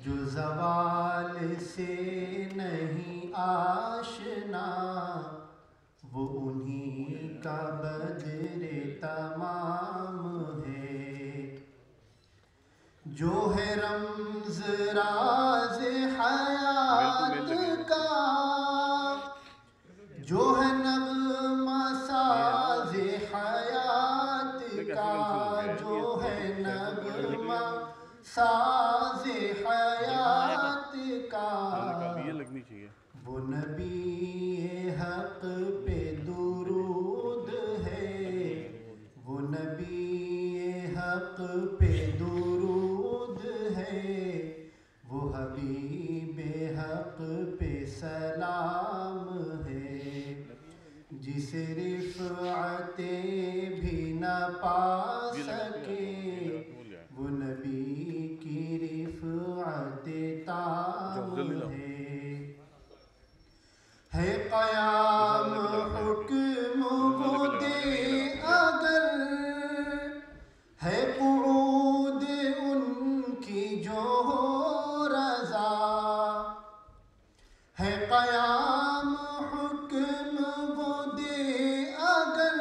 جو زوال سے نہیں آشنا وہ انہی کا بدر تمام ہے، جو ہے رمز راز حیات کا، جو ہے نغمہ ساز حیات کا، جو ہے نغمہ ساز حیات کا، وہ نبی حق پہ درود ہے، وہ نبی حق پہ درود ہے، وہ حبیب حق پہ سلام ہے، جس رفعتیں بھی نہ پا سکے وہ نبی کی رفعت تام ہے قیام حکم وہ دے اگر ہے قعود ان کی جو ہو رضا، ہے قیام حکم وہ دے اگر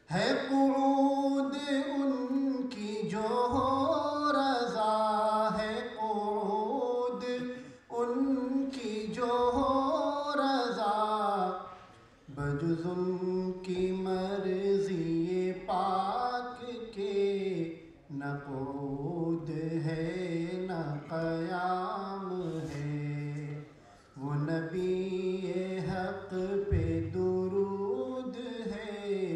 ہے قعود ان کی جو ہو رضا، ہے قعود ان کی جو ہو رضا، بجز ان کی مرضی پاک کے نہ قعود ہے نہ قیام ہے، وہ نبی حق پہ درود ہے،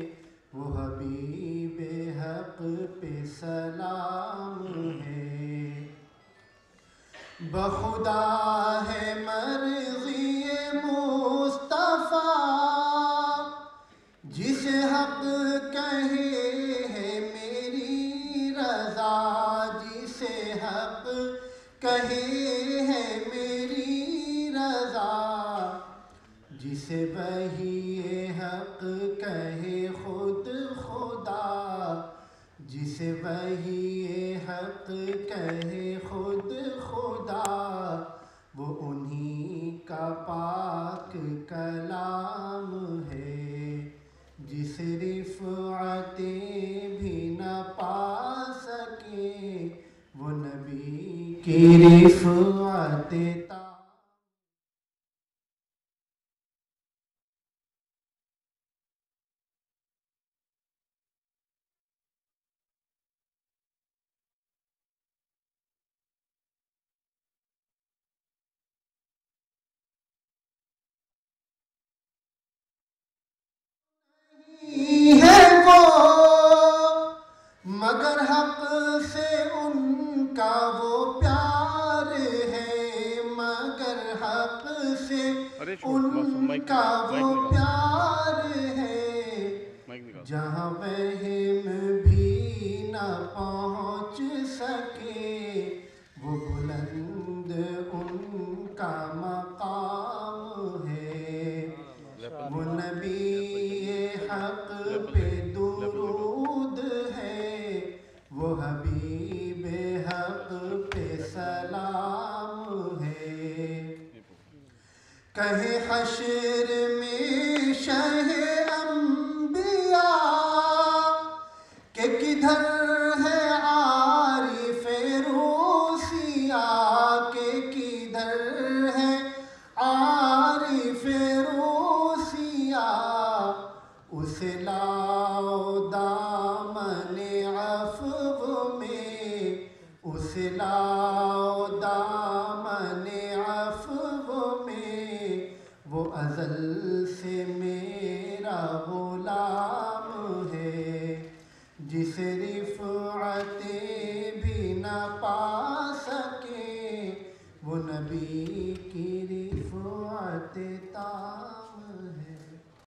وہ حبیب حق پہ سلام ہے، بخدا ہے مرضی مصطفیٰ جس حق کہے ہے میری رضا، جس حق کہے ہے میری رضا، جس وحی حق کہے خود خدا، جس وحی حق کہے خود خدا، وہ انہی کا پاک کلام ہے، جس رفعتیں بھی نہ پا سکے وہ نبی کی رفعت تام۔ ہے وہ مگر حق سے ان کا وہ پیار ہے، مگر حق سے ان کا وہ پیار ہے، جہاں وہم بھی نہ پہنچ سکے وہ بلند ان کا مقام ہے، وہ نبی حق پہ درود ہے، وہ حبیب حق پہ سلام ہے، کہیں حشر میں شہ انبیاء کہ کدھر ہے عارف روسیہ، کہ کدھر ہے عارف روسیہ، اسے لاؤ دامن عفو میں، اسے لاؤ دامن عفو میں، وہ ازل سے